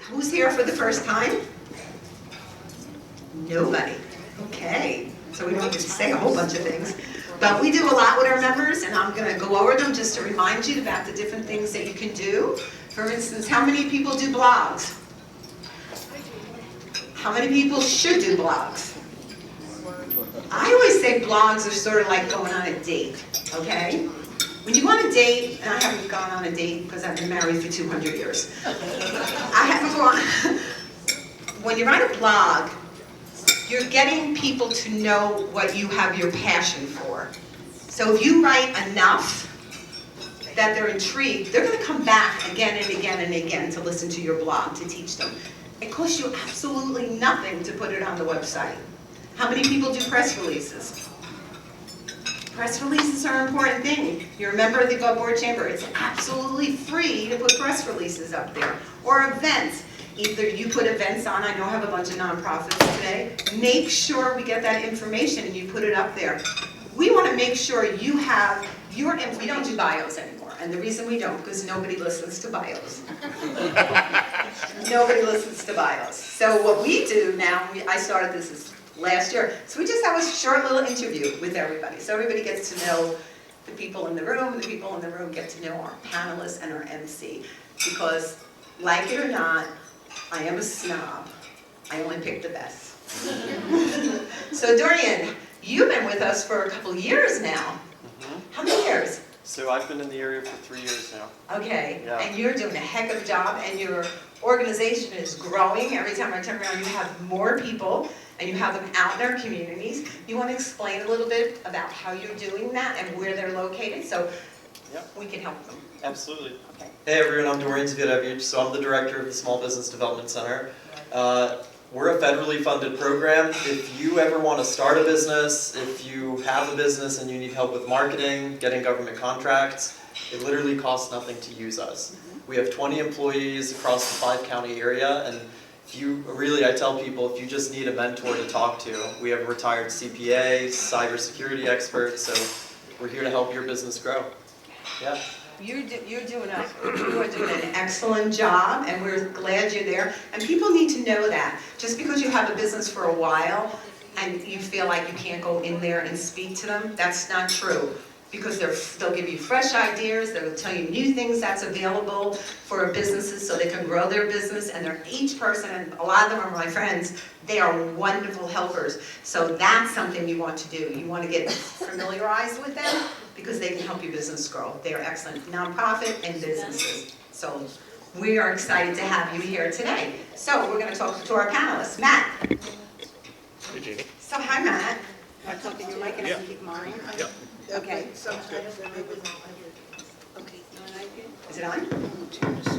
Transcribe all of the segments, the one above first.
Who's here for the first time? Nobody. Okay, so we don't get to say a whole bunch of things. But we do a lot with our members, and I'm going to go over them just to remind you about the different things that you can do. For instance, how many people do blogs? How many people should do blogs? I always say blogs are sort of like going on a date, okay? When you want a date, and I haven't gone on a date because I've been married for 200 years. I haven't gone. When you write a blog, you're getting people to know what you have your passion for. So if you write enough that they're intrigued, they're going to come back again and again and again to listen to your blog, to teach them. It costs you absolutely nothing to put it on the website. How many people do press releases? Press releases are an important thing. You're a member of the Above Board Chamber. It's absolutely free to put press releases up there. Or events. Either you put events on, I know I have a bunch of nonprofits today. Make sure we get that information and you put it up there. We want to make sure you have your, we don't do bios anymore. And the reason we don't, because nobody listens to bios. Nobody listens to bios. So what we do now, I started this last year, so we just have a short little interview with everybody. So everybody gets to know the people in the room, and the people in the room get to know our panelists and our MC. Because, like it or not, I am a snob. I only pick the best. So Dorian, you've been with us for a couple years now. How many years? So I've been in the area for 3 years now. Okay, Yeah. and you're doing a heck of a job, and your organization is growing. Every time I turn around, you have more people, and you have them out in their communities. You want to explain a little bit about how you're doing that and where they're located, so we can help them. Absolutely. Okay. Hey everyone, I'm Dorian Zviadevich, so I'm the director of the Small Business Development Center. We're a federally funded program. If you ever want to start a business, if you have a business and you need help with marketing, getting government contracts, it literally costs nothing to use us. We have 20 employees across the 5-county area, and if you really, I tell people, if you just need a mentor to talk to, we have retired CPA, cybersecurity experts, so we're here to help your business grow. Yeah. You are doing an excellent job, and we're glad you're there. And people need to know that. Just because you have a business for a while and you feel like you can't go in there and speak to them, that's not true. Because they'll give you fresh ideas, they'll tell you new things that's available for businesses so they can grow their business. And they're each person, and a lot of them are my friends, they are wonderful helpers. So that's something you want to do. You want to get familiarized with them because they can help your business grow. They are excellent nonprofit and businesses. So we are excited to have you here today. So we're going to talk to our panelists. Matt. Hey, Jeannie. So hi, Matt. I talk in your mic and I Yeah. can keep mine. Yeah. Okay. Is it on?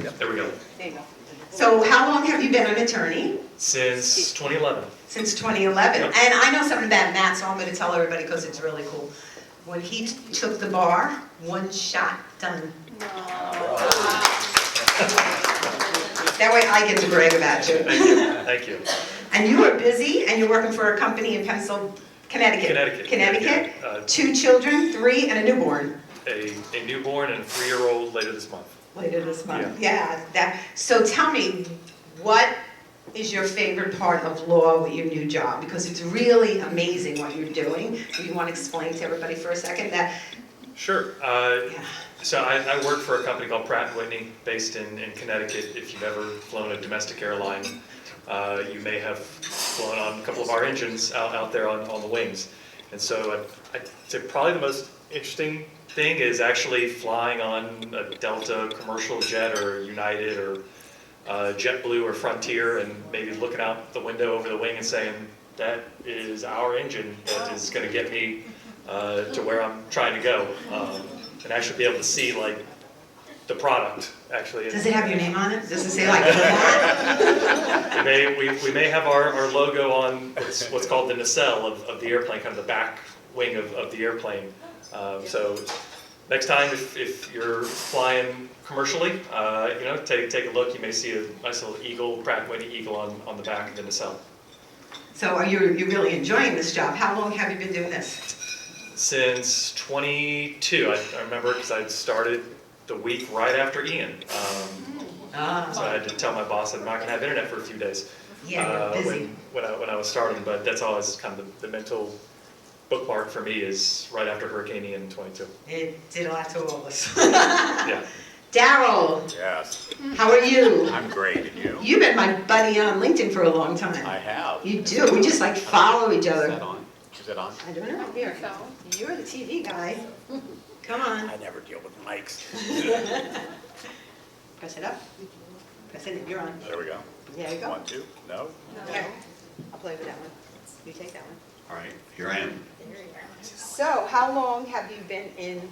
Yeah, there we go. There you go. So how long have you been an attorney? Since 2011. Since 2011. Yep. And I know something about Matt, so I'm going to tell everybody because it's really cool. When he took the bar, one shot, done. That way I get to brag about you. Thank you. Thank you. And you are busy, and you're working for a company in Connecticut. Connecticut. 2 children, 3, and a newborn. A newborn and a 3-year-old later this month. Later this month. Yeah. So tell me, what is your favorite part of law with your new job? Because it's really amazing what you're doing. Do you want to explain to everybody for a second that? Sure. Yeah. So I work for a company called Pratt & Whitney, based in Connecticut. If you've ever flown a domestic airline, you may have flown on a couple of our engines out there on the wings. And so I'd say probably the most interesting thing is actually flying on a Delta commercial jet or United or JetBlue or Frontier, and maybe looking out the window over the wing and saying, that is our engine that is going to get me to where I'm trying to go. And actually be able to see like the product actually. Does it have your name on it? Does it say like we may have our logo on what's called the nacelle of the airplane, kind of the back wing of the airplane. So next time if you're flying commercially, take a look. You may see a nice little eagle, Pratt & Whitney eagle on the back of the nacelle. So are you really enjoying this job? How long have you been doing this? Since 22. I remember because I started the week right after Ian. So I had to tell my boss that I'm not going to have internet for a few days. Yeah, you're busy. When I was starting, but that's always kind of the mental bookmark for me is right after Hurricane Ian 22. It did a lot to all of us. Yeah. Daryl, Yes, how are you? I'm great, and you? You've been my buddy on LinkedIn for a long time. I have. You do. We just like follow each Is other. that on? Is it on? I don't know. Here. You're the TV guy. Come on. I never deal with mics. Press it up. Press it. You're on. There we go. There you go. 1, 2, no? Here. I'll play with that one. You take that one. All right, here I am. So, how long have you been in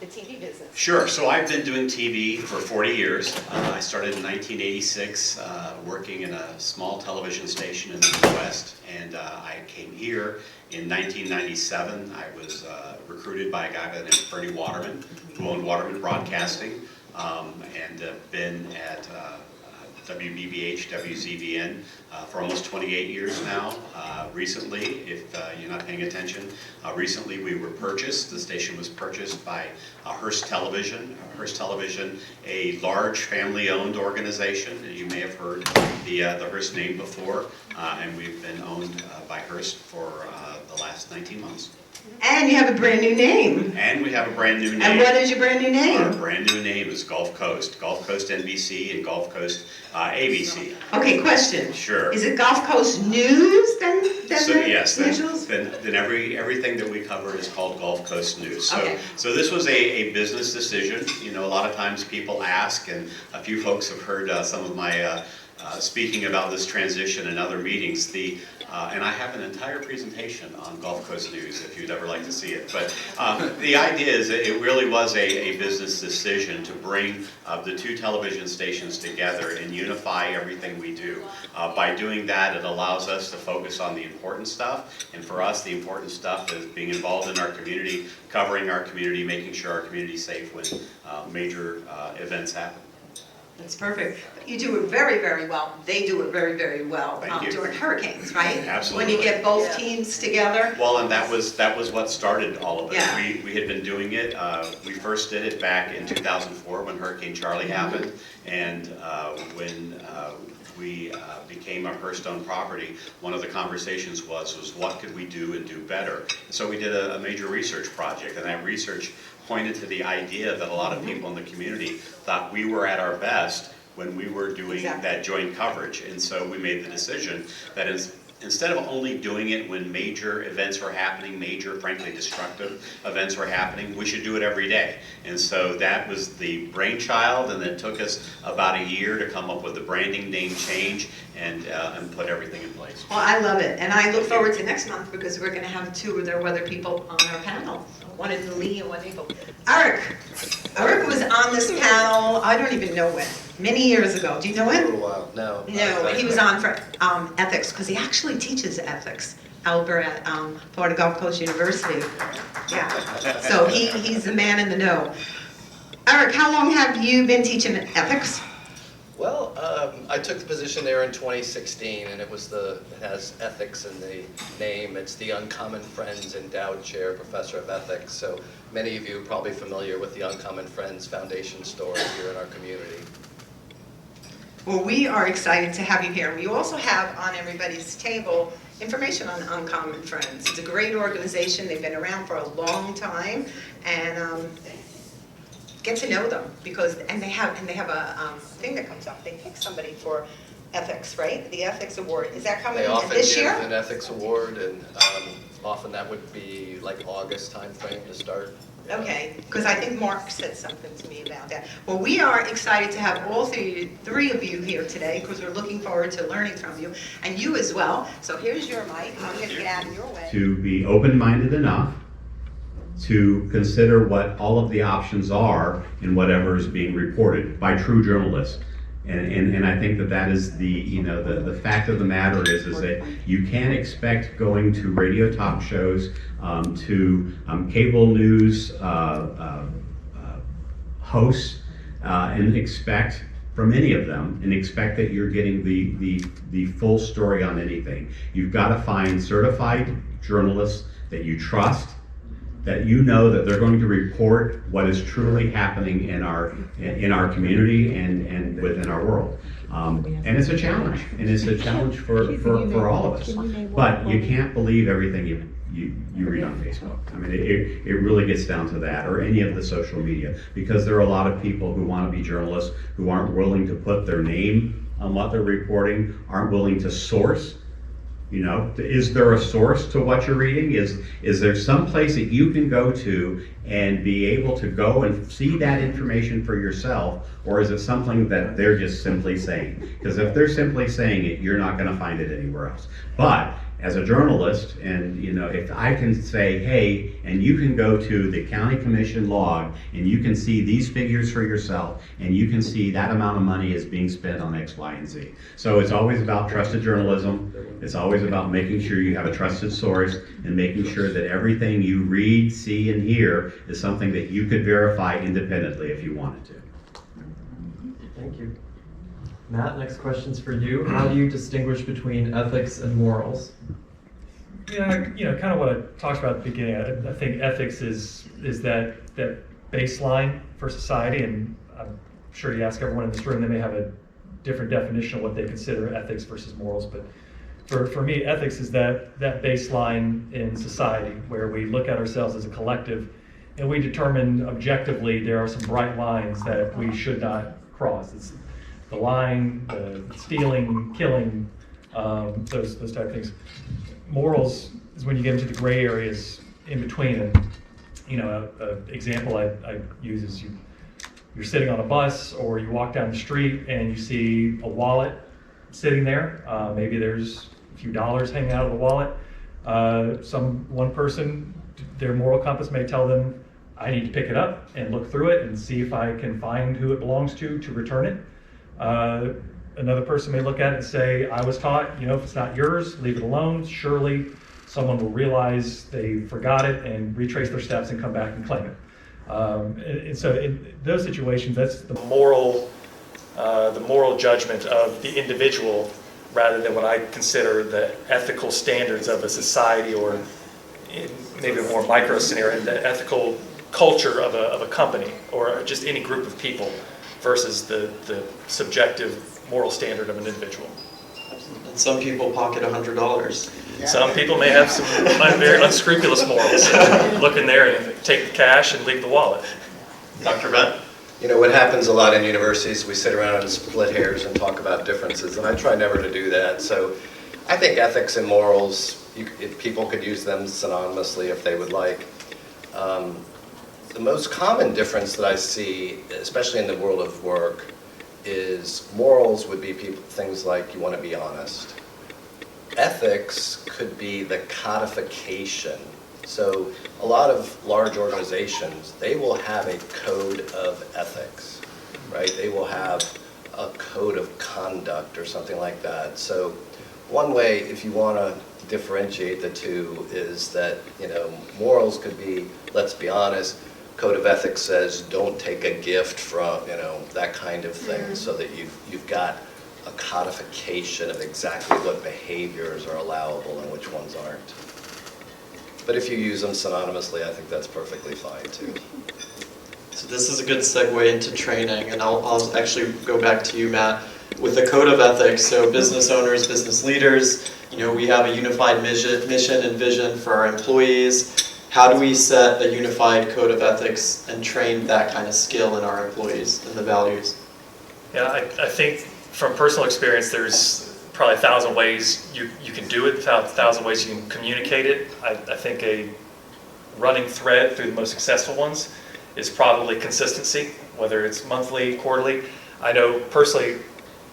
the TV business? Sure, so I've been doing TV for 40 years. I started in 1986 working in a small television station in the Midwest, and I came here in 1997. I was recruited by a guy by the name of Bernie Waterman, who owned Waterman Broadcasting, and been at WBBH, WZVN for almost 28 years now. Recently, if you're not paying attention, recently we were purchased. The station was purchased by Hearst Television. Hearst Television, a large family-owned organization. You may have heard the Hearst name before, and we've been owned by Hearst for the last 19 months. And you have a brand new name. And we have a brand new name. And what is your brand new Our name? brand new name is Gulf Coast NBC and Gulf Coast ABC. Okay, question. Sure. Is it Gulf Coast News then So the yes, initials? then everything that we cover is called Gulf Coast News. Okay. So this was a business decision. You know, a lot of times people ask, and a few folks have heard some of my speaking about this transition in other meetings. And I have an entire presentation on Gulf Coast News if you'd ever like to see it. But the idea is that it really was a business decision to bring the two television stations together and unify everything we do. By doing that, it allows us to focus on the important stuff. And for us, the important stuff is being involved in our community, covering our community, making sure our community is safe when major events happen. That's perfect. You do it very, very well. They do it very, very well Thank you. during hurricanes, right? Absolutely. When you get both teams together. Well, and that was what started all of it. Yeah. We had been doing it. We first did it back in 2004 when Hurricane Charlie happened, and when we became a Hearst-owned property, one of the conversations was what could we do and do better. So we did a major research project, and that research pointed to the idea that a lot of people in the community thought we were at our best when we were doing Exactly. that joint coverage. And so we made the decision that instead of only doing it when major events were happening, major, frankly, destructive events were happening, we should do it every day. And so that was the brainchild, and it took us about a year to come up with the branding name change and put everything in place. Well, I love it. And I look forward to next month because we're going to have two of their weather people on our panel. One in Lee and one in Eagle. Eric was on this panel, I don't even know when, many years ago. Do you know For a him? while, no. No, he was on for ethics, because he actually teaches ethics over at Florida Gulf Coast University. Yeah, so he's the man in the know. Eric, how long have you been teaching ethics? Well, I took the position there in 2016, and it has ethics in the name. It's the Uncommon Friends Endowed Chair Professor of Ethics. So many of you are probably familiar with the Uncommon Friends Foundation story here in our community. Well, we are excited to have you here. We also have on everybody's table information on Uncommon Friends. It's a great organization. They've been around for a long time, and get to know them because they have a thing that comes up. They pick somebody for ethics, right? The ethics award. Is that coming They often this give year? an ethics award, and often that would be like August timeframe to start. Okay, because I think Mark said something to me about that. Well, we are excited to have all three of you here today because we're looking forward to learning from you, and you as well. So here's your mic. I'm going to get out of your way. To be open-minded enough to consider what all of the options are in whatever is being reported by true journalists. And I think that is the fact of the matter is that you can't expect going to radio talk shows, to cable news hosts, and expect from any of them, and expect that you're getting the full story on anything. You've got to find certified journalists that you trust, that you know that they're going to report what is truly happening in our community and within our world. And it's a challenge, and it's a challenge for all of us. But you can't believe everything you read on Facebook. I mean, it really gets down to that, or any of the social media, because there are a lot of people who want to be journalists who aren't willing to put their name on what they're reporting, aren't willing to source. You know, is there a source to what you're reading? Is there some place that you can go to and be able to go and see that information for yourself, or is it something that they're just simply saying? Because if they're simply saying it, you're not going to find it anywhere else. But as a journalist, and you know, if I can say, hey, and you can go to the county commission log and you can see these figures for yourself, and you can see that amount of money is being spent on X, Y, and Z. So it's always about trusted journalism. It's always about making sure you have a trusted source and making sure that everything you read, see, and hear is something that you could verify independently if you wanted to. Thank you. Matt, next question's for you. How do you distinguish between ethics and morals? Yeah, you know, kind of what I talked about at the beginning. I think ethics is that baseline for society, and I'm sure you ask everyone in this room, they may have a different definition of what they consider ethics versus morals, but for me, ethics is that baseline in society where we look at ourselves as a collective and we determine objectively there are some bright lines that we should not cross. It's the line, the stealing, killing, those type of things. Morals is when you get into the gray areas in between. And you know, an example I use is you're sitting on a bus or you walk down the street and you see a wallet sitting there. Maybe there's a few dollars hanging out of the wallet. One person, their moral compass may tell them, I need to pick it up and look through it and see if I can find who it belongs to return it. Another person may look at it and say, I was taught, you know, if it's not yours, leave it alone. Surely someone will realize they forgot it and retrace their steps and come back and claim it. And so in those situations, that's the moral judgment of the individual rather than what I consider the ethical standards of a society, or in maybe a more micro scenario, the ethical culture of a company or just any group of people versus the subjective moral standard of an individual. And some people pocket $100. Some people may have some very unscrupulous morals. Look in there and take the cash and leave the wallet. Dr. Bent? You know, what happens a lot in universities, we sit around and split hairs and talk about differences, and I try never to do that. So I think ethics and morals, people could use them synonymously if they would like. The most common difference that I see, especially in the world of work, is morals would be things like you want to be honest. Ethics could be the codification. So a lot of large organizations, they will have a code of ethics, right? They will have a code of conduct or something like that. So one way, if you want to differentiate the two, is that, you know, morals could be, let's be honest, code of ethics says don't take a gift from, you know, that kind of thing, so that you've got a codification of exactly what behaviors are allowable and which ones aren't. But if you use them synonymously, I think that's perfectly fine too. So this is a good segue into training, and I'll actually go back to you, Matt. With the code of ethics, so business owners, business leaders, you know, we have a unified mission and vision for our employees. How do we set a unified code of ethics and train that kind of skill in our employees and the values? Yeah, I think from personal experience, there's probably 1,000 ways you can do it, 1,000 ways you can communicate it. I think a running thread through the most successful ones is probably consistency, whether it's monthly, quarterly. I know personally,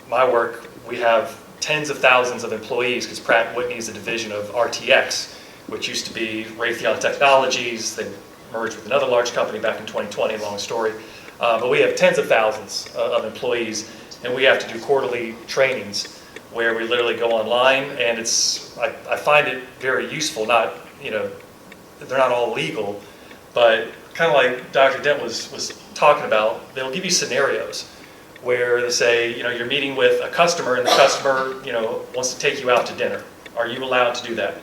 my work, we have tens of thousands of employees because Pratt & Whitney is a division of RTX, which used to be Raytheon Technologies. They merged with another large company back in 2020, long story. But we have tens of thousands of employees, and we have to do quarterly trainings where we literally go online, and I find it very useful. Not, you know, they're not all legal, but kind of like Dr. Dent was talking about, they'll give you scenarios where they say, you know, you're meeting with a customer and the customer, you know, wants to take you out to dinner. Are you allowed to do that?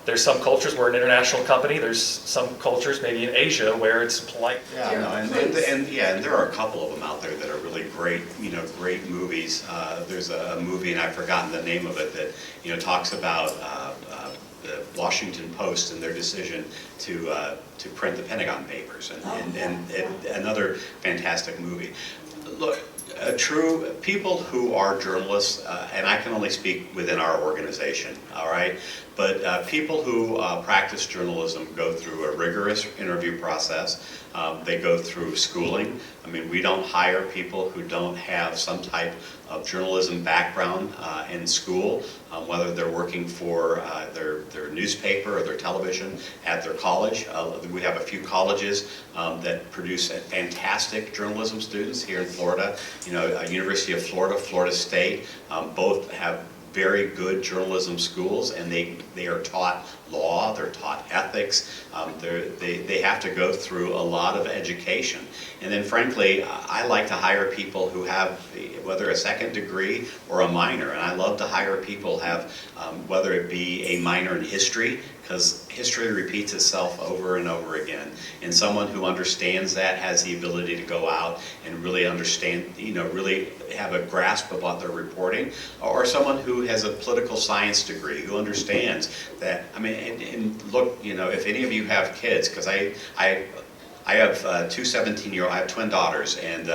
There's some cultures, we're an international company, there's some cultures, maybe in Asia, where it's polite. Yeah, no, and there are a couple of them out there that are really great, great movies. There's a movie, and I've forgotten the name of it, that, talks about the Washington Post and their decision to print the Pentagon Papers, and another fantastic movie. Look, true people who are journalists, and I can only speak within our organization, all right? But people who practice journalism go through a rigorous interview process. They go through schooling. I mean, we don't hire people who don't have some type of journalism background in school, whether they're working for their newspaper or their television at their college. We have a few colleges that produce fantastic journalism students here in Florida. University of Florida, Florida State, both have very good journalism schools, and they are taught law, they're taught ethics, they have to go through a lot of education. And then frankly, I like to hire people who have whether a second degree or a minor, and I love to hire people who have whether it be a minor in history, because history repeats itself over and over again, and someone who understands that has the ability to go out and really understand, really have a grasp of what they're reporting, or someone who has a political science degree, who understands that, I mean, and look, if any of you have kids, because I have two 17-year-old, I have twin daughters, and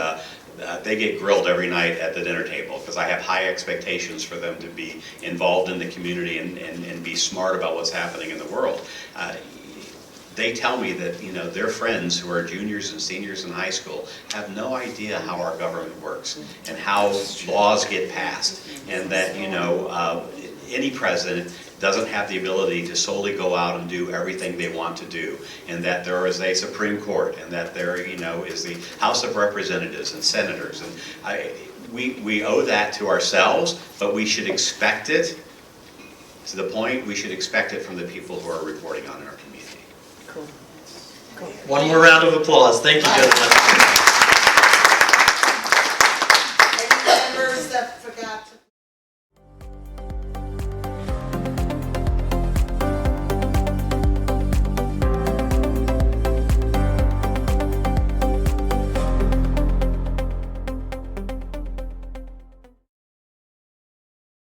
they get grilled every night at the dinner table because I have high expectations for them to be involved in the community and be smart about what's happening in the world. They tell me that their friends who are juniors and seniors in high school have no idea how our government works and how laws get passed, and that any president doesn't have the ability to solely go out and do everything they want to do, and that there is a Supreme Court, and that there is the House of Representatives and senators, and we owe that to ourselves, but we should expect it to the point we should expect it from the people who are reporting on in our community. One more round of applause. Thank you, gentlemen.